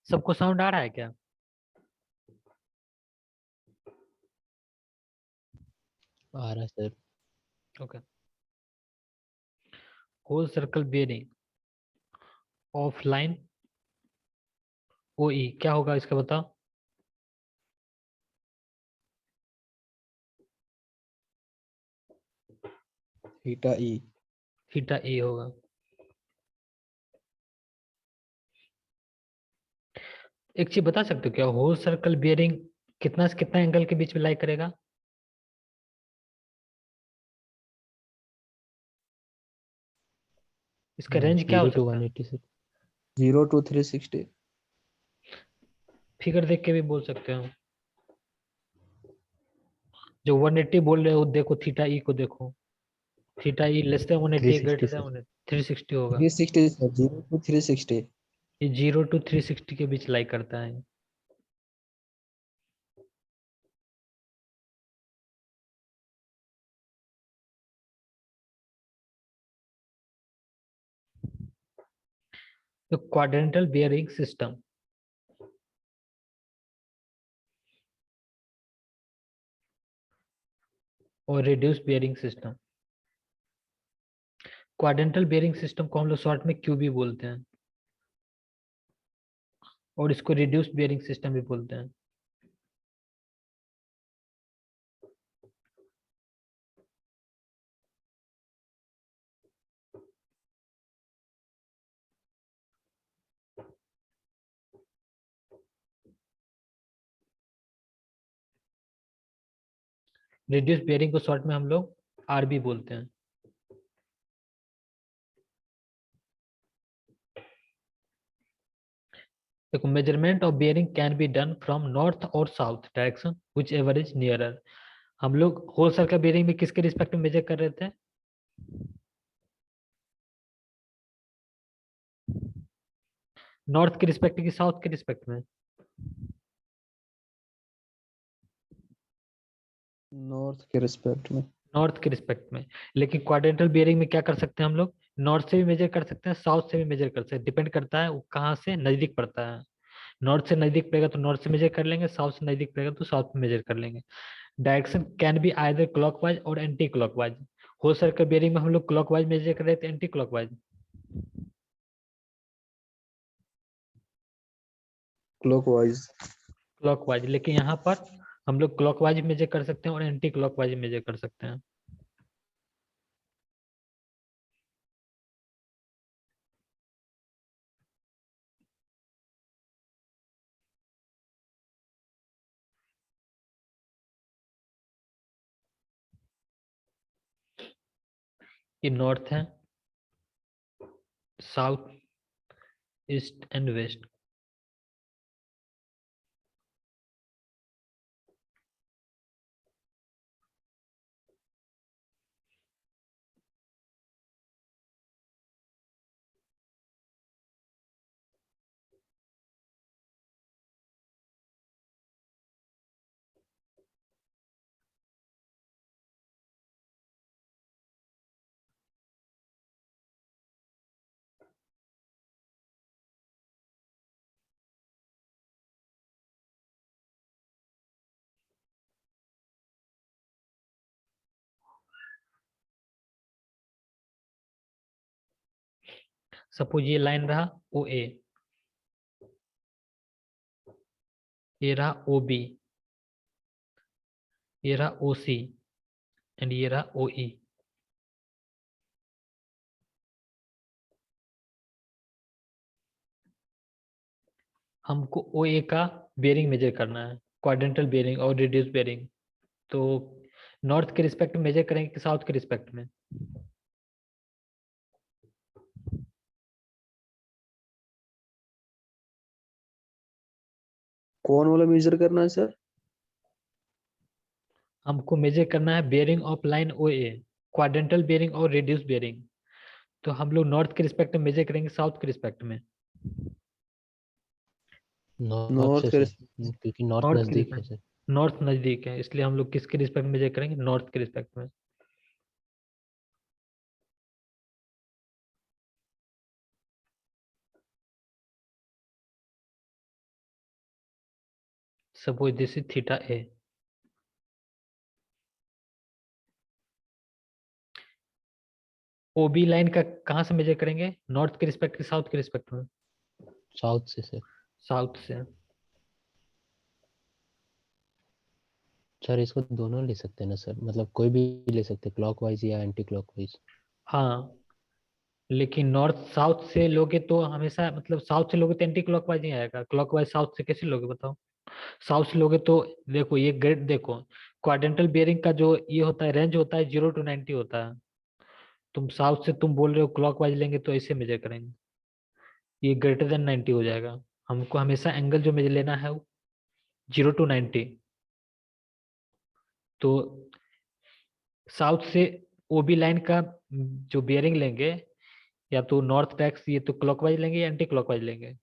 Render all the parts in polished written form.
सबको साउंड आ रहा है क्या? आ रहा है sir. Okay. Whole circle bearing of line OE क्या होगा इसका बताओ। Theta E. थीटा ए होगा। एक चीज बता सकते हो क्या, होल सर्कल बियरिंग कितना से कितना एंगल के बीच में लाई करेगा? इसका रेंज क्या हो 0 to सकता है? 180 0 to 360। फिगर देख के भी बोल सकते हो। जो 180 बोल रहे हो देखो, थीटा ई को देखो। Theta E less than 180 360 greater than sir. 180 360 होगा। 360 सर, 0 to 360। ये 0 to 360 के बीच लाई करता है। तो क्वाड्रेंटल बियरिंग सिस्टम और reduce bearing system. Quadrantal bearing system को हम लोग शॉर्ट में क्यूबी बोलते हैं, और इसको रिड्यूस बियरिंग सिस्टम भी बोलते हैं। रिड्यूस बियरिंग को शॉर्ट में हम लोग आरबी बोलते हैं। देखो, measurement of bearing can be done from north और south direction whichever is nearer. हम लोग होल सर्कल बियरिंग में किसके रिस्पेक्ट में मेजर कर रहे थे? नॉर्थ के रिस्पेक्ट की साउथ के रिस्पेक्ट में? नॉर्थ के रिस्पेक्ट में। नॉर्थ के रिस्पेक्ट में। लेकिन क्वाड्रेंटल बियरिंग में क्या कर सकते हैं हम लोग? नॉर्थ से भी मेजर कर सकते हैं, साउथ से भी मेजर कर सकते हैं, डिपेंड करता है वो कहाँ से नजदीक पड़ता है। नॉर्थ से नजदीक पड़ेगा तो नॉर्थ से मेजर कर लेंगे, साउथ से नजदीक पड़ेगा तो साउथ में मेजर कर लेंगे। Direction can be either clockwise और एंटी क्लॉकवाइज। हो सर्कल बेयरिंग में हम लोग क्लॉकवाइज मेजर कर रहे थे, एंटी क्लॉकवाइज? क्लॉकवाइज। क्लॉकवाइज। लेकिन यहाँ पर हम लोग क्लॉकवाइज मेजर कर सकते हैं और एंटी क्लॉकवाइज मेजर कर सकते हैं। ये नॉर्थ है, south, east and west. Suppose ये लाइन रहा ओ ए, ये रहा ओ बी, ये रहा ओ सी, एंड ये रहा ओ ई। हमको ओ ए का बेयरिंग मेजर करना है, क्वाड्रेंटल बेयरिंग और रिड्यूस बेयरिंग। तो नॉर्थ के रिस्पेक्ट में मेजर करेंगे कि साउथ के रिस्पेक्ट में? कौन वाला मेजर करना है सर? हमको मेजर करना है bearing of line O A, quadrantal bearing और रिड्यूस बेयरिंग। तो हम लोग नॉर्थ के रिस्पेक्ट में मेजर करेंगे, साउथ के रिस्पेक्ट में? नॉर्थ नॉर्थ से के सर, रिस्पेक्ट। क्योंकि नॉर्थ नॉर्थ के नजदीक है रिस्पेक्ट। सर। नॉर्थ नजदीक है, इसलिए हम लोग किसके रिस्पेक्ट में मेजर करेंगे? नॉर्थ के रिस्पेक्ट में। Suppose this is theta A. OB line का कहाँ से मेजर करेंगे, नॉर्थ के रिस्पेक्ट के साउथ के रिस्पेक्ट में? साउथ से सर। साउथ से। सर इसको दोनों ले सकते हैं ना सर, मतलब कोई भी ले सकते हैं, क्लॉकवाइज या एंटी क्लॉकवाइज। हाँ, लेकिन नॉर्थ साउथ से लोगे तो हमेशा, मतलब साउथ से लोगे तो एंटी क्लॉकवाइज ही आएगा, क्लॉकवाइज साउथ से कैसे लोगे बताओ? साउथ से लोगे तो देखो ये ग्रेड देखो, क्वाड्रेंटल बियरिंग का जो ये होता है रेंज होता है 0 to 90 होता है। तुम साउथ से तुम बोल रहे हो क्लॉकवाइज लेंगे तो ऐसे मेजर करेंगे, ये >90 हो जाएगा। हमको हमेशा एंगल जो मेजर लेना है वो 0 to 90। तो साउथ से ओबी लाइन का जो बियरिंग लेंगे, या तो नॉर्थ टैक्स ये तो क्लॉकवाइज लेंगे या एंटी क्लॉकवाइज लेंगे।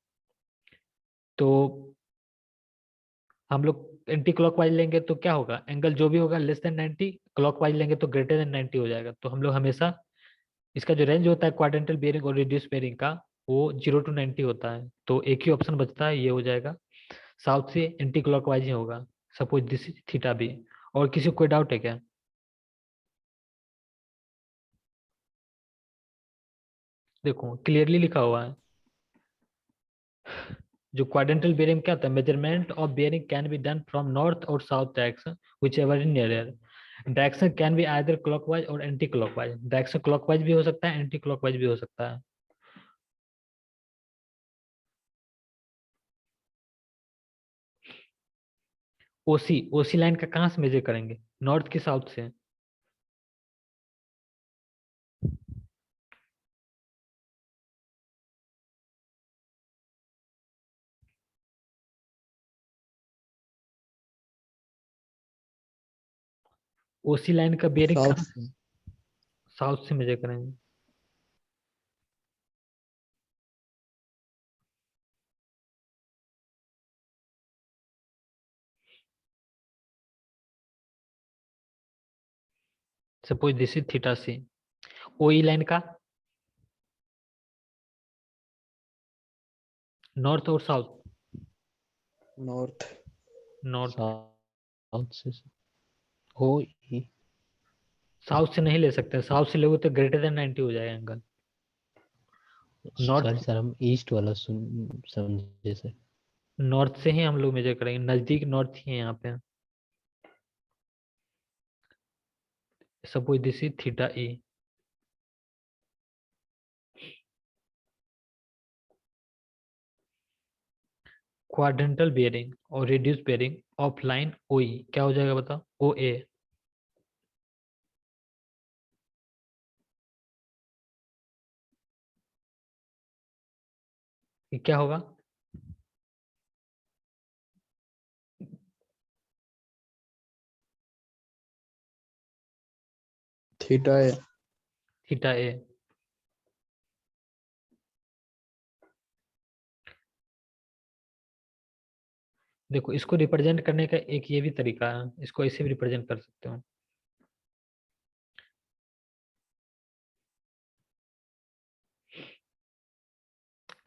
तो हम लोग एंटी क्लॉकवाइज लेंगे तो क्या होगा, एंगल जो भी होगा <90, क्लॉकवाइज लेंगे तो >90 हो जाएगा। तो हम लोग हमेशा इसका जो रेंज होता है क्वाड्रेंटल बेयरिंग और रिड्यूस बेयरिंग का, वो 0 to 90 होता है। तो एक ही ऑप्शन बचता है, ये हो जाएगा, साउथ से एंटी क्लॉकवाइज ही होगा। Suppose this is theta B. और किसी को कोई डाउट है क्या? देखो क्लियरली लिखा हुआ है, जो क्वाड्रेंटल बेयरिंग क्या होता है, measurement of bearing can be done from north और south direction whichever in nearer. Direction can be either clockwise और एंटी क्लॉकवाइज, डायरेक्शन क्लॉकवाइज भी हो सकता है, एंटी क्लॉकवाइज भी हो सकता है। ओसी, ओसी लाइन का कहाँ से मेजर करेंगे, नॉर्थ की साउथ से? ओसी लाइन का बेयरिंग साउथ कहाँ से? साउथ से मेजर करेंगे। सपोज दिस इज थीटा सी। ओई लाइन का नॉर्थ और साउथ? नॉर्थ। नॉर्थ। साउथ से ओ ई। साउथ से नहीं ले सकते, साउथ से लोगे तो >90 हो जाएगा एंगल। सॉरी नॉर्थ, सर, हम ईस्ट वाला सुन समझे सर। नॉर्थ से ही हम लोग मेजर करेंगे, नजदीक नॉर्थ ही है यहाँ पे। Suppose this is theta E. Quadrantal bearing और रिड्यूस बेयरिंग ऑफ लाइन ओ ई क्या हो जाएगा बताओ, ओ ए। क्या होगा? थीटा है। थीटा ए। देखो इसको रिप्रेजेंट करने का एक ये भी तरीका है, इसको ऐसे भी रिप्रेजेंट कर सकते हो।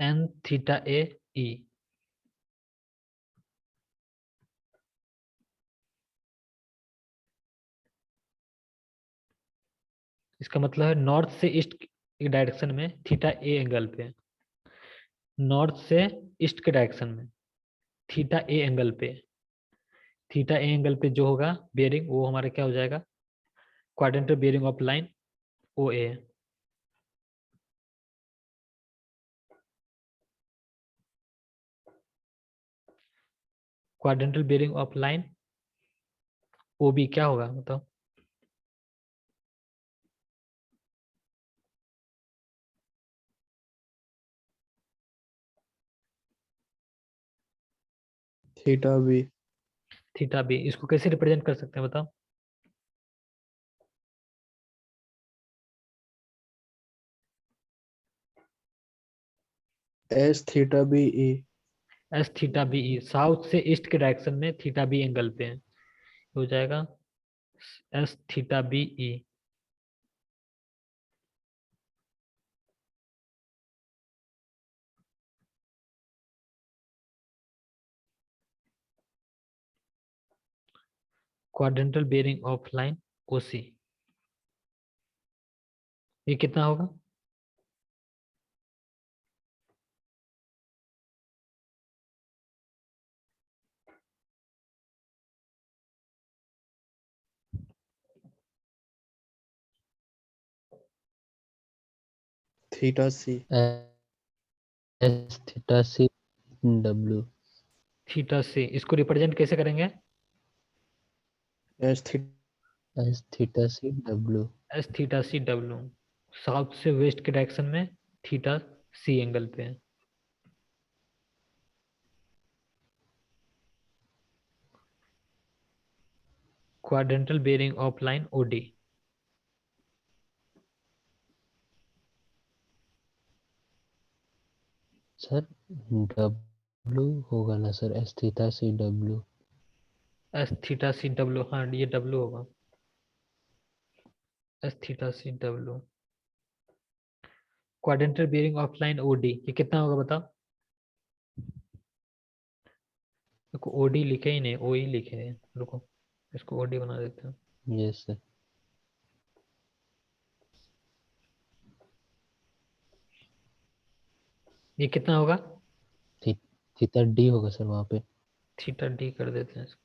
N theta A E. इसका मतलब है नॉर्थ से ईस्ट की डायरेक्शन में थीटा ए एंगल पे, नॉर्थ से ईस्ट के डायरेक्शन में थीटा ए एंगल पे, थीटा ए एंगल पे जो होगा बेयरिंग वो हमारा क्या हो जाएगा, quadrantal bearing of line O A. Quadrantal bearing of line O B क्या होगा बताओ? Theta B. थीटा बी, इसको कैसे रिप्रेजेंट कर सकते हैं बताओ? S theta B E. S theta B E, south से ईस्ट के डायरेक्शन में थीटा बी एंगल पे है, हो जाएगा S theta B E. Quadrantal bearing of line OC, ये कितना होगा? Theta C. S theta C W. Theta से, इसको रिप्रेजेंट कैसे करेंगे? S theta S theta C W. S theta C W, south से वेस्ट के डायरेक्शन में थीटा सी एंगल पे है। Quadrantal bearing of line OD, sir W होगा ना sir, S theta C W. S theta C W, हाँ ये W होगा, S theta C W. Quadrantal bearing of line OD, ये कितना होगा बताओ? देखो ओडी लिखे ही नहीं, ओ ही लिखे हैं, रुको इसको ओडी बना देते हैं। Yes sir. ये कितना होगा? थी, थीटा डी होगा सर वहाँ पे। थीटा डी कर देते हैं इसको।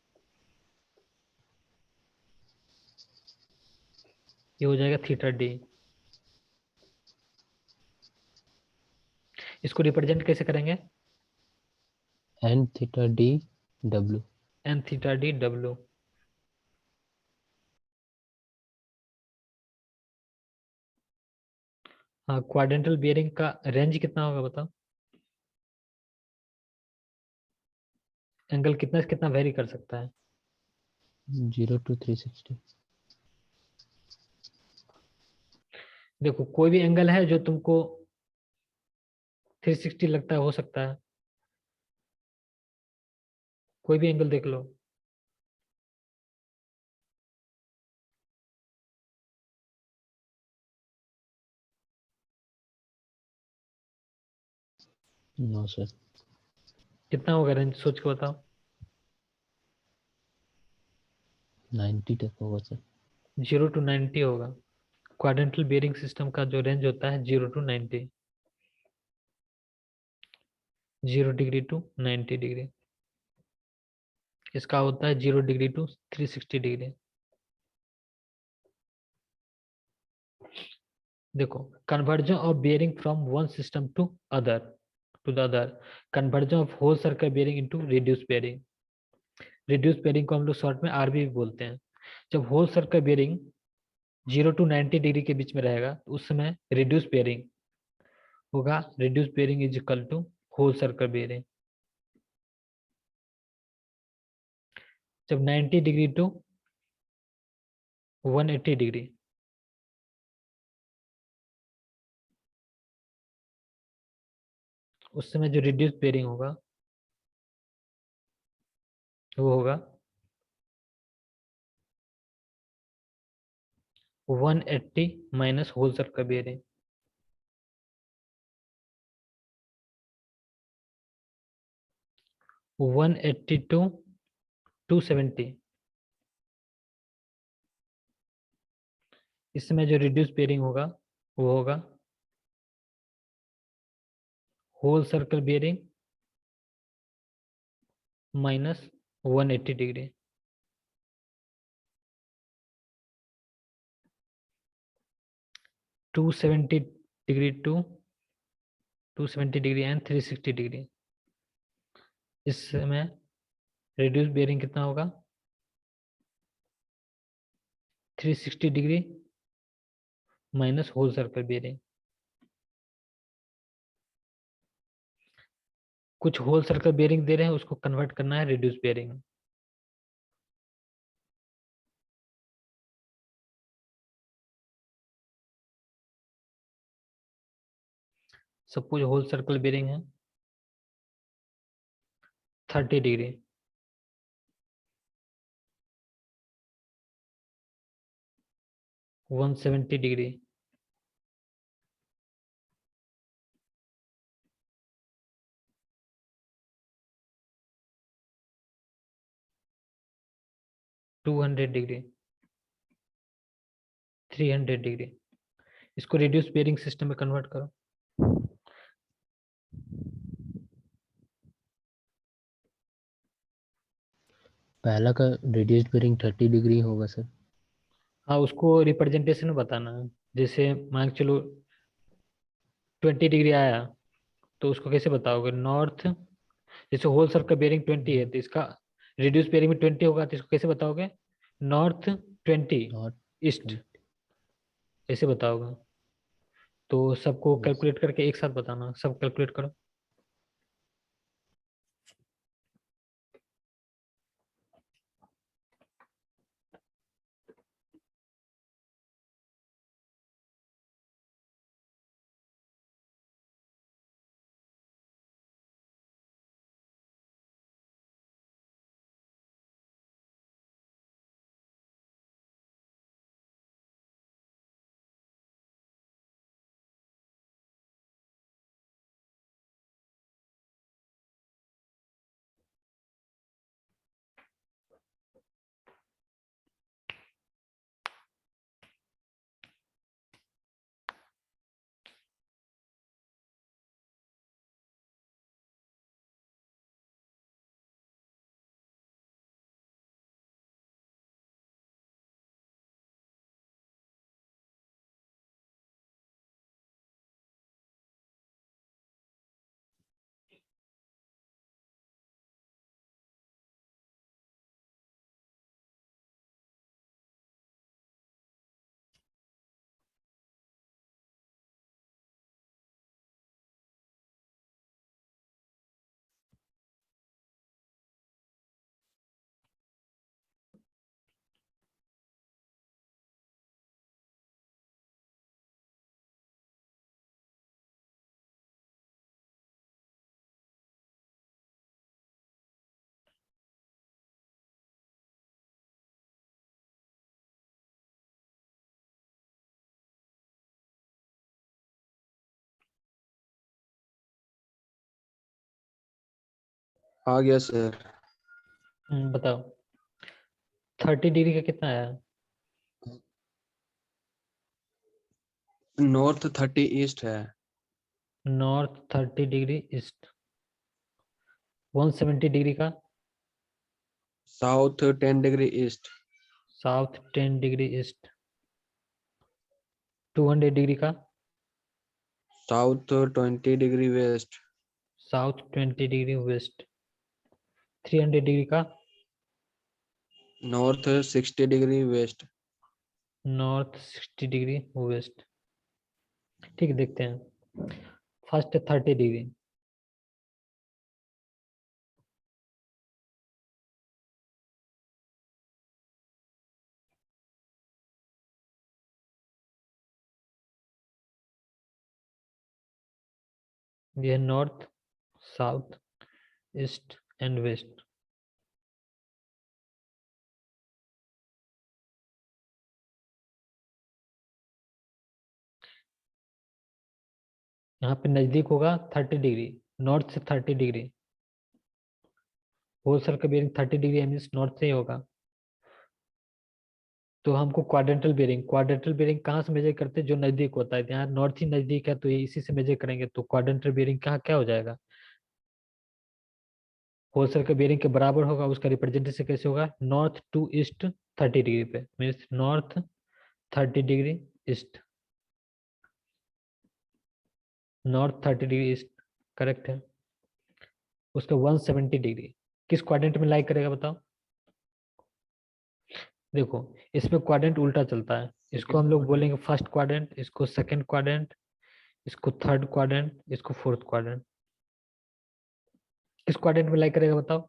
ये हो जाएगा थीटा डी। इसको रिप्रेजेंट कैसे करेंगे? N theta D W. N theta D W. हाँ, क्वाड्रेंटल बियरिंग का रेंज कितना होगा बताओ? एंगल कितना से कितना वेरी कर सकता है? 0 to 360। देखो कोई भी एंगल है जो तुमको 360 लगता है, हो सकता है, कोई भी एंगल देख लो। No sir. कितना होगा रेंज, सोच के बताओ। 90 तक होगा सर। 0 to 90 होगा। क्वाड्रेंटल बियरिंग सिस्टम का जो रेंज होता है 0 to 90, 0 डिग्री टू 90 डिग्री। इसका होता है 0 डिग्री टू 360 डिग्री। देखो, conversion of bearing from one system to the other, conversion of whole circle bearing into reduce bearing. Reduce bearing को हम लोग शॉर्ट में आरबी भी बोलते हैं। जब whole circle bearing 0 to 90 degree के बीच में रहेगा तो उस समय रिड्यूस बियरिंग होगा। Reduce bearing is equal to whole circle bearing. जब 90 डिग्री टू 180 डिग्री, उस समय जो रिड्यूस बियरिंग होगा वो होगा 180 minus whole circle bearing. 180 to 270, इस समय जो रिड्यूस बियरिंग होगा वो होगा whole circle bearing minus 180 degree. 270 degree and 360 degree, इस समय रिड्यूस बियरिंग कितना होगा? 360 degree minus whole circle bearing. कुछ होल सर्कल बियरिंग दे रहे हैं, उसको कन्वर्ट करना है रिड्यूस बियरिंग में। सपोज होल सर्कल बियरिंग है 30 डिग्री, 170 डिग्री, 200 डिग्री, 300 डिग्री। इसको रिड्यूस बेयरिंग सिस्टम में कन्वर्ट करो। पहला का रेडियस बेरिंग 30 डिग्री होगा सर। हाँ, उसको रिप्रेजेंटेशन में बताना है। जैसे मान के चलो 20 डिग्री आया, तो उसको कैसे बताओगे? नॉर्थ, जैसे होल सर्कल का बेयरिंग 20 है, तो इसका रिड्यूस बेयरिंग में 20 होगा, तो इसको कैसे बताओगे? नॉर्थ 20 नॉट ईस्ट, ऐसे बताओगे। तो सबको यस। कैलकुलेट करके एक साथ बताना, सब कैलकुलेट करो। आ गया सर। बताओ 30 डिग्री का कितना आया? नॉर्थ 30 ईस्ट है। North 30 degree east. 170 डिग्री का? South 10 degree east. South 10 degree east. 200 degree का? South 20 degree west. South 20 degree west. 300 degree का? North 60 degree west. North 60 degree west. ठीक है, देखते हैं। First 30 degree. ये है north, south, east and west. यहाँ पे नजदीक होगा 30 डिग्री, नॉर्थ से 30 degree. Whole circle bearing 30 degree means north से ही होगा। तो हमको क्वाड्रेंटल बेयरिंग कहाँ से मेजर करते हैं? जो नजदीक होता है, यहाँ नॉर्थ ही नजदीक है, तो ये इसी से मेजर करेंगे। तो क्वाड्रेंटल बेयरिंग कहाँ क्या हो जाएगा? होल सर्कल बेयरिंग के बराबर होगा। उसका रिप्रेजेंटेशन कैसे होगा? नॉर्थ टू ईस्ट 30 डिग्री पे, means north 30 degree east. North 30 degree east correct है। उसका 170 डिग्री किस क्वाड्रेंट में लाई करेगा बताओ? देखो, इसमें क्वाड्रेंट उल्टा चलता है। इसको हम लोग बोलेंगे फर्स्ट क्वाड्रेंट, इसको सेकंड क्वाड्रेंट, इसको थर्ड क्वाड्रेंट, इसको फोर्थ क्वाड्रेंट। किस क्वाड्रेंट में लाई करेगा बताओ?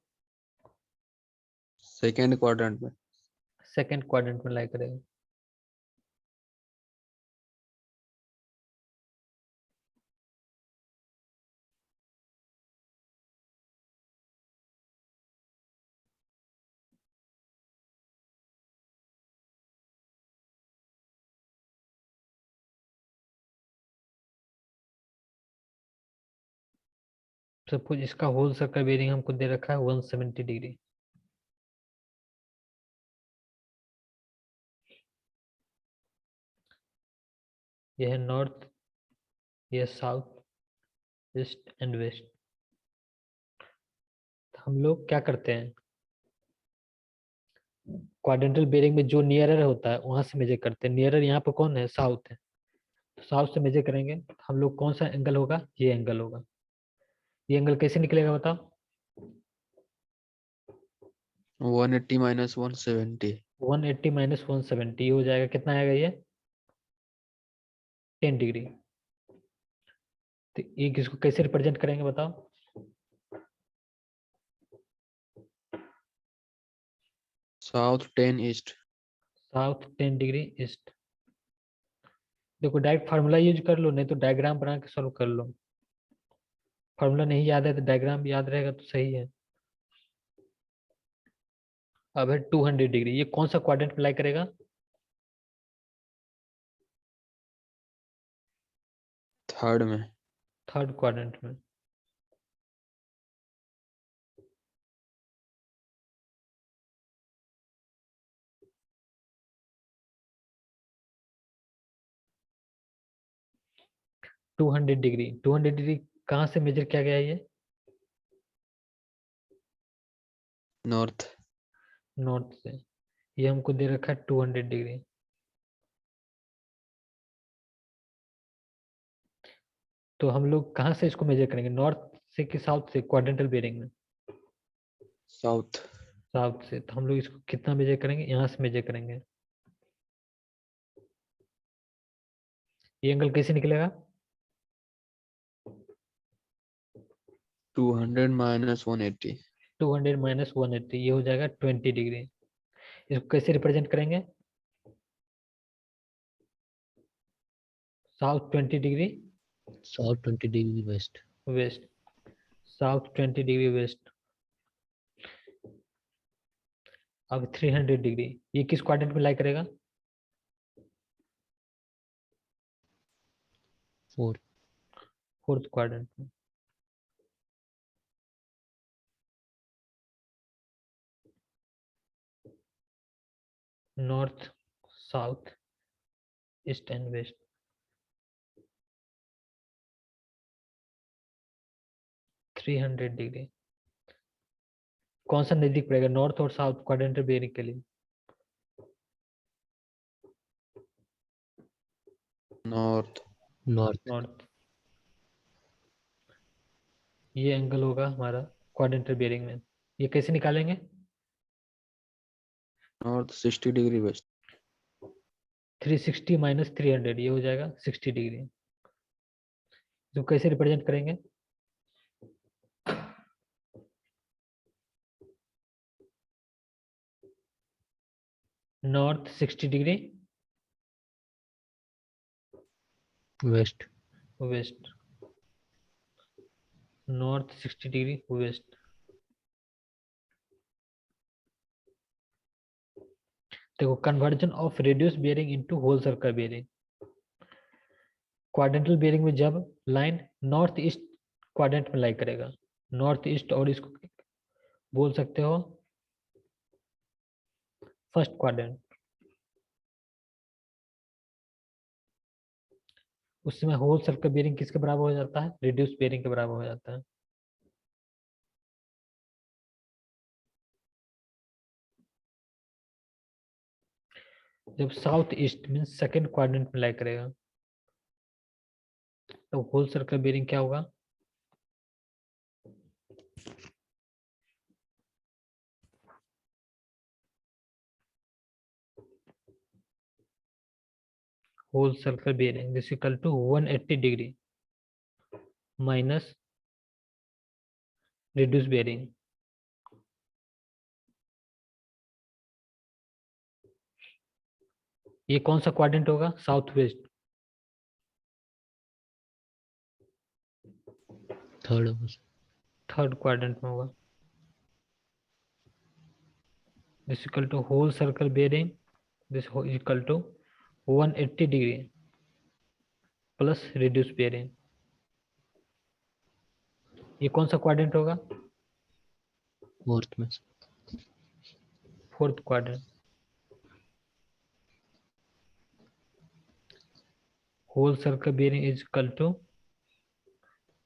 सेकेंड क्वाड्रेंट में। सेकंड क्वाड्रेंट में लाई करेगा। सपोज इसका होल सर्कल बेयरिंग हमको दे रखा है 170 डिग्री। ये है नॉर्थ, ये साउथ, ईस्ट एंड वेस्ट। हम लोग क्या करते हैं, क्वाड्रेंटल बेयरिंग में जो नियरर होता है वहां से मेजर करते हैं। नियरर यहाँ पर कौन है, साउथ है, तो साउथ से मेजर करेंगे। हम लोग कौन सा एंगल होगा, ये एंगल होगा। ये एंगल कैसे निकलेगा बताओ। 180 minus 170. 180 माइनस 170 हो जाएगा, कितना आएगा ये, 10 डिग्री। तो ये किसको कैसे रिप्रेजेंट करेंगे बताओ। South 10 east. South 10 degree east. देखो डायरेक्ट फार्मूला यूज कर लो, नहीं तो डायग्राम बना के सॉल्व कर लो। फार्मूला नहीं याद है तो डायग्राम याद रहेगा तो सही है। अब है 200 डिग्री, ये कौन सा क्वाड्रेंट में लाई करेगा, थर्ड में. थर्ड क्वाड्रेंट में। टू हंड्रेड डिग्री, 200 डिग्री कहाँ से मेजर किया गया है ये, North. नॉर्थ से। ये हमको दे रखा है 200 डिग्री। तो हम लोग कहाँ से इसको मेजर करेंगे, नॉर्थ से कि साउथ से, क्वाड्रेंटल बेयरिंग में South. साउथ से। तो हम लोग इसको कितना मेजर करेंगे, यहाँ से मेजर करेंगे। ये एंगल कैसे निकलेगा, 200 minus 180. 200 माइनस 180, ये हो जाएगा 20 डिग्री। इसको कैसे रिप्रेजेंट करेंगे, south 20 degree south 20 degree west. West, south 20 degree west. अब 300 डिग्री, ये किस क्वाड्रेंट में लाई करेगा, फोर्थ। फोर्थ क्वाड्रेंट में। North, south, east and west. 300 degree कौन सा नजदीक पड़ेगा, नॉर्थ और साउथ क्वाड्रेंटल बेयरिंग के लिए, North. नॉर्थ। नॉर्थ। ये एंगल होगा हमारा क्वाड्रेंटल बेयरिंग में। ये कैसे निकालेंगे, North 60 degree west. 360 माइनस 300, ये हो जाएगा 60 डिग्री। तो कैसे रिप्रेजेंट करेंगे, north 60 degree west. West, north 60 degree west. देखो conversion of radius bearing into whole circle bearing. Quadrantal bearing में जब लाइन नॉर्थ ईस्ट क्वाड्रेंट में लाई करेगा, नॉर्थ ईस्ट, और इसको बोल सकते हो फर्स्ट क्वाड्रेंट, उस समय होल सर्कल बेयरिंग किसके बराबर हो जाता है, रेडियस बेयरिंग के बराबर हो जाता है। जब south east mean second quadrant में लाई करेगा तो होल सर्कल बेयरिंग क्या होगा, whole circle bearing is equal to 180 degree minus reduce bearing. ये कौन सा क्वाड्रेंट होगा, south west, third. Third quadrant में होगा। This equal to whole circle bearing, this equal to 180 degree plus reduce bearing. ये कौन सा क्वाड्रेंट होगा, फोर्थ में। Fourth quadrant. Whole circle bearing is equal to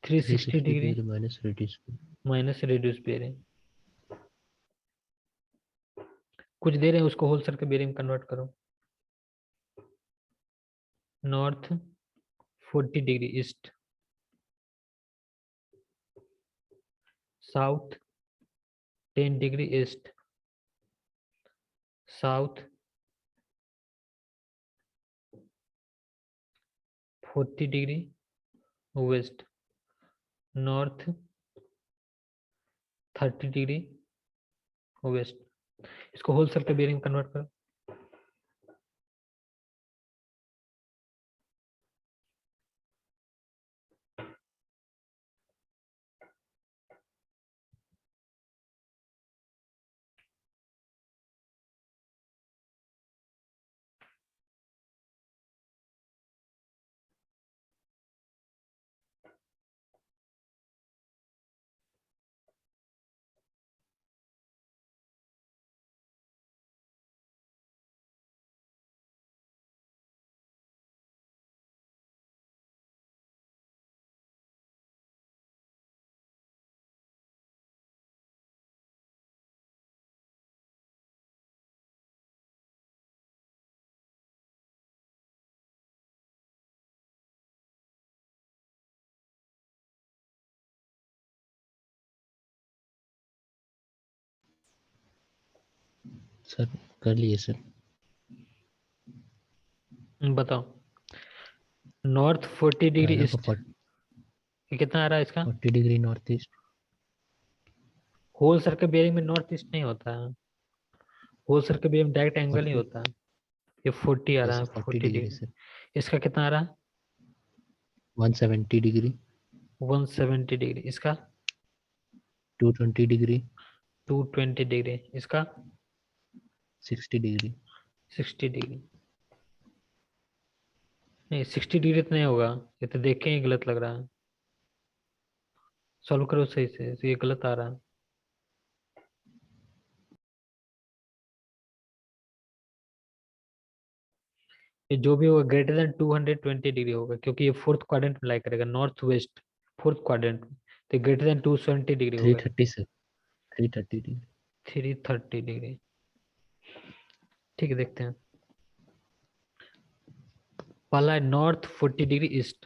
360 degree degree minus radius minus radius bearing. कुछ दे रहे हैं उसको होल सर्कल बेरिंग कन्वर्ट करो। North 40 degree east, south 10 degree east, south 40 degree west, north 30 degree west. इसको whole circle bearing convert करो। Sir कर लिए सर। बताओ। नॉर्थ 40 डिग्री पहला ईस्ट, का ये कितना आ रहा है इसका? 40 degree north east. Whole circle bearing में नॉर्थ ईस्ट नहीं होता है, whole circle bearing direct angle ही 40 होता है। ये 40 आ रहा है, जैसे 40 40 डिग्री डिग्री। सर। इसका कितना आ रहा है? 170 डिग्री, 170 डिग्री। इसका 220 डिग्री, 220 डिग्री। इसका 60 डिग्री। 60 डिग्री। नहीं 60 डिग्री तो नहीं होगा, ये तो देख के ही गलत लग रहा है। सॉल्व करो सही से, तो ये गलत आ रहा है। ये जो भी होगा ग्रेटर देन 220 डिग्री होगा, क्योंकि ये फोर्थ क्वाड्रेंट में लाई करेगा, नॉर्थ वेस्ट फोर्थ क्वाड्रेंट में। तो ग्रेटर देन 270 डिग्री होगा। 330 सर, 330 डिग्री। 330 डिग्री। ठीक है, देखते हैं। पहला है north 40 degree east,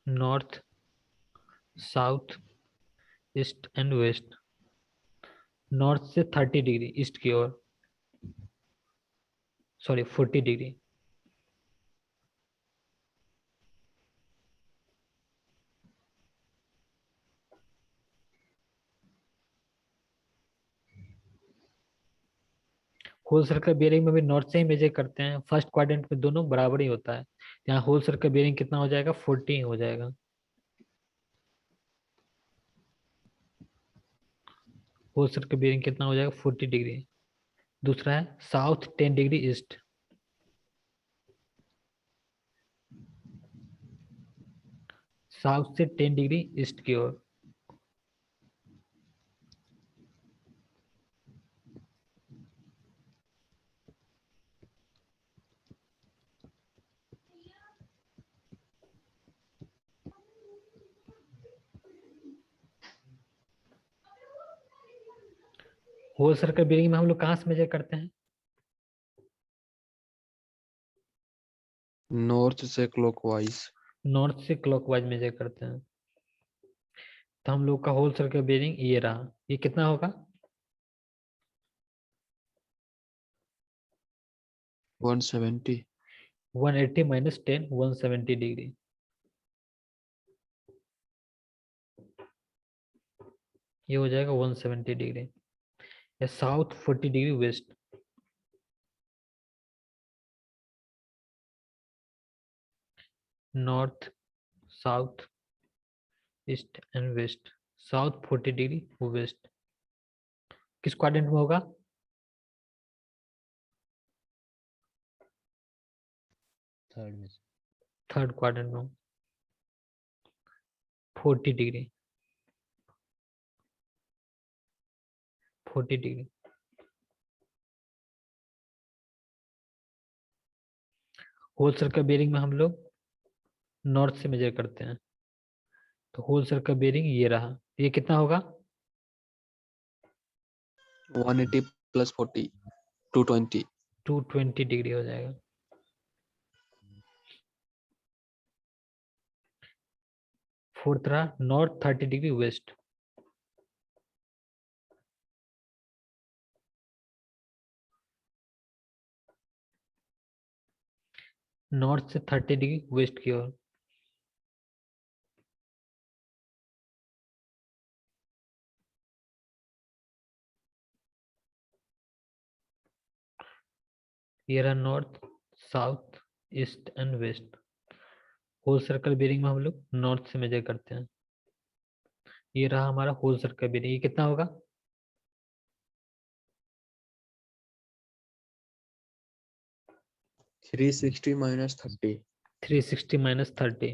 north south east and west, north से 30 डिग्री ईस्ट की ओर, sorry 40 degree. Whole circle bearing में भी नॉर्थ से ही मेजर करते हैं, फर्स्ट क्वाड्रेंट में दोनों बराबर ही होता है। यहाँ होल सर्कल बेयरिंग कितना हो जाएगा? 40 हो जाएगा। होल सर्कल बेयरिंग कितना हो जाएगा? 40 डिग्री। दूसरा है साउथ 10 डिग्री ईस्ट, साउथ से 10 डिग्री ईस्ट की ओर। होल सर्कल बेयरिंग में हम लोग कहाँ से मेजर करते हैं? नॉर्थ से क्लॉकवाइज। नॉर्थ से क्लॉकवाइज मेजर करते हैं। तो हम लोग का होल सर्कल बेयरिंग ये रहा, ये कितना होगा? 170। 180 माइनस 10, 170 डिग्री। ये हो जाएगा 170 डिग्री। या south 40 degree west, north south east and west, south 40 degree west. किस क्वाड्रेंट में होगा? थर्ड में सर। थर्ड क्वाड्रेंट में। 40 degree, 40 degree. Whole circle bearing में हम लोग नॉर्थ से मेजर करते हैं, तो होल सर्कल बेरिंग ये रहा, ये कितना होगा? 180 plus 40, 220. 220 डिग्री हो जाएगा। फोर्थ रहा नॉर्थ 30 डिग्री वेस्ट। नॉर्थ से 30 डिग्री वेस्ट की ओर। ये रहा north, south, east and west. Whole circle bearing में हम लोग नॉर्थ से मेजर करते हैं। ये रहा हमारा होल सर्कल बेरिंग, ये कितना होगा? 360 minus 30. 360 माइनस 30,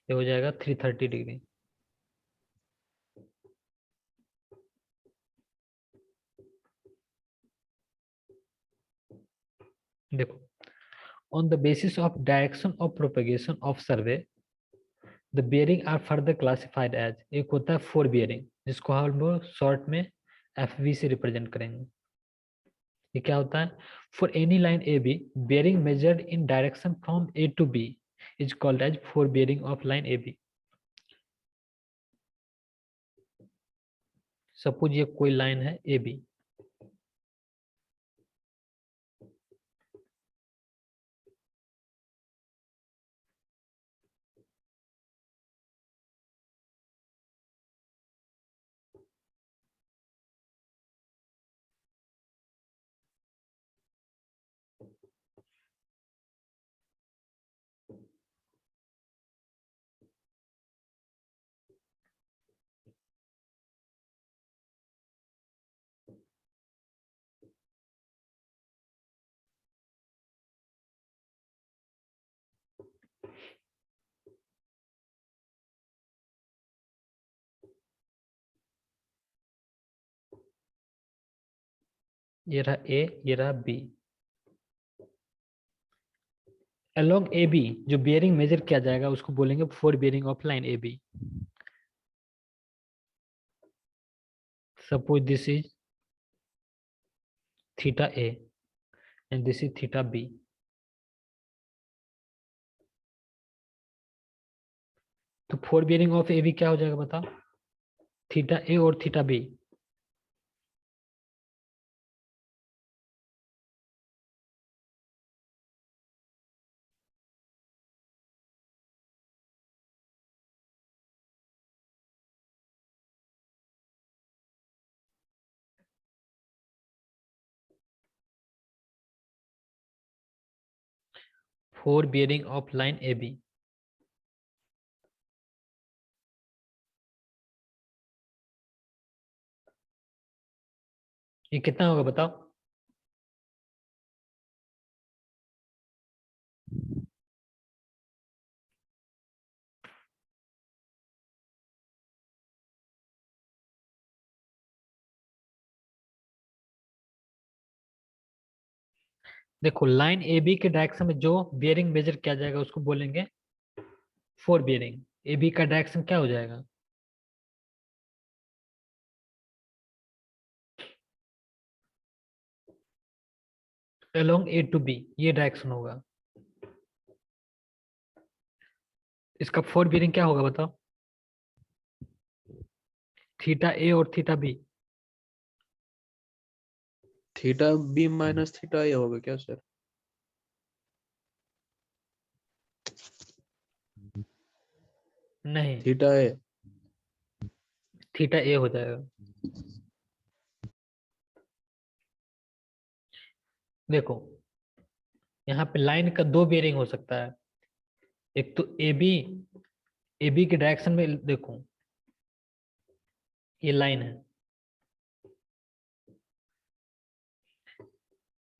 ये हो जाएगा 330 डिग्री। देखो, on the basis of direction of propagation of survey the bearing are further classified as, एक होता है फोर bearing जिसको हम लोग शॉर्ट में FV से रिप्रेजेंट करेंगे। ये क्या होता है? For any line A B bearing measured in direction from A to B is called as fore bearing of line A B. Suppose ये कोई लाइन है ए बी, ये रहा ए, ये रहा बी। अलोंग ए बी जो बेयरिंग मेजर किया जाएगा उसको बोलेंगे fore bearing of line A B. Suppose this is theta A and this is theta B. तो fore bearing of A B क्या हो जाएगा बताओ? थीटा ए और theta B. Fore bearing of line A B. ये कितना होगा बताओ? देखो, लाइन ए बी के डायरेक्शन में जो बियरिंग मेजर किया जाएगा उसको बोलेंगे फोर बियरिंग। ए बी का डायरेक्शन क्या हो जाएगा? अलोंग ए टू बी, ये डायरेक्शन होगा। इसका फोर बियरिंग क्या होगा बताओ? थीटा ए और theta B. Theta B minus theta A होगा क्या सर? नहीं, थीटा ए। थीटा ए हो जाएगा। देखो, यहाँ पे लाइन का दो बियरिंग हो सकता है। एक तो ए बी के डायरेक्शन में देखो, ये लाइन है,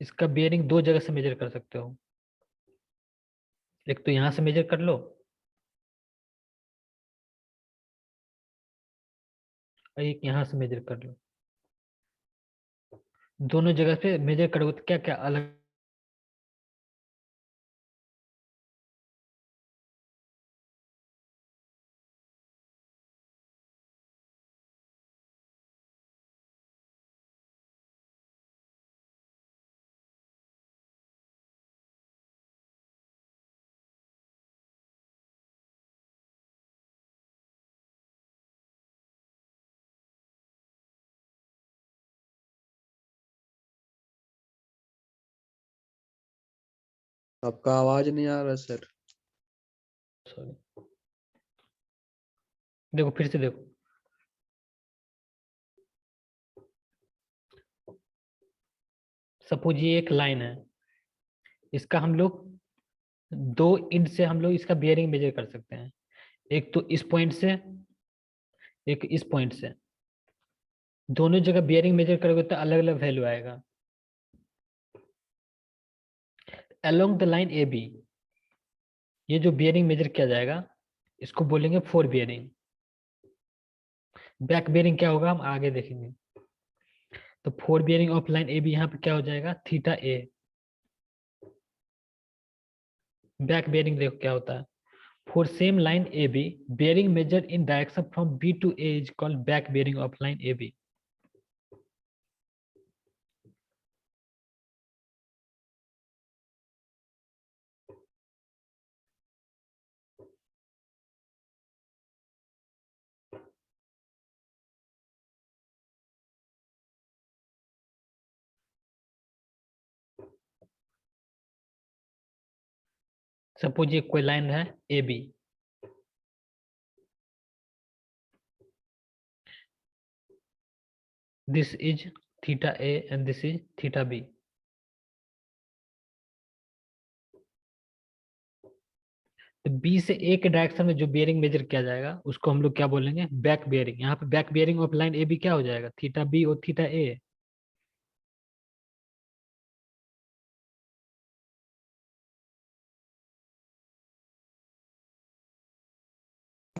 इसका बियरिंग दो जगह से मेजर कर सकते हो। एक तो यहाँ से मेजर कर लो और एक यहाँ से मेजर कर लो। दोनों जगह पे मेजर करोगे तो क्या क्या अलग आपका आवाज नहीं आ रहा सर। सॉरी देखो फिर से देखो, सपोज ये एक लाइन है, इसका हम लोग दो इंड से हम लोग इसका बियरिंग मेजर कर सकते हैं, एक तो इस पॉइंट से, एक इस पॉइंट से। दोनों जगह बियरिंग मेजर करोगे तो अलग अलग वैल्यू आएगा। Along the line A B ये जो बियरिंग मेजर किया जाएगा इसको बोलेंगे फोर बियरिंग। बैक बियरिंग क्या होगा हम आगे देखेंगे। तो fore bearing of line A B यहाँ पे क्या हो जाएगा, थीटा ए। बैक बियरिंग देखो क्या होता है, for same line AB, bearing measured in direction from B to A is called back bearing of line AB. Suppose ये कोई लाइन है AB, this is theta A and this is theta B. तो B से A के direction में जो bearing measure किया जाएगा उसको हम लोग क्या बोलेंगे, बैक बियरिंग। यहाँ पे back bearing of line AB क्या हो जाएगा, थीटा B और थीटा A।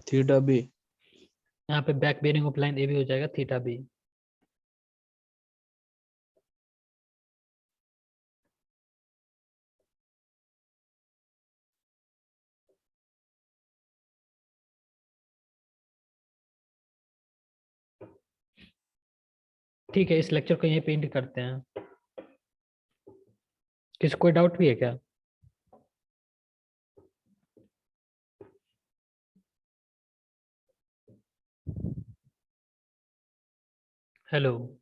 Theta B. यहाँ पे back bearing of line AB हो जाएगा थीटा B। ठीक है, इस लेक्चर को यहीं पे एंड करते हैं। किसी कोई डाउट भी है क्या? हेलो।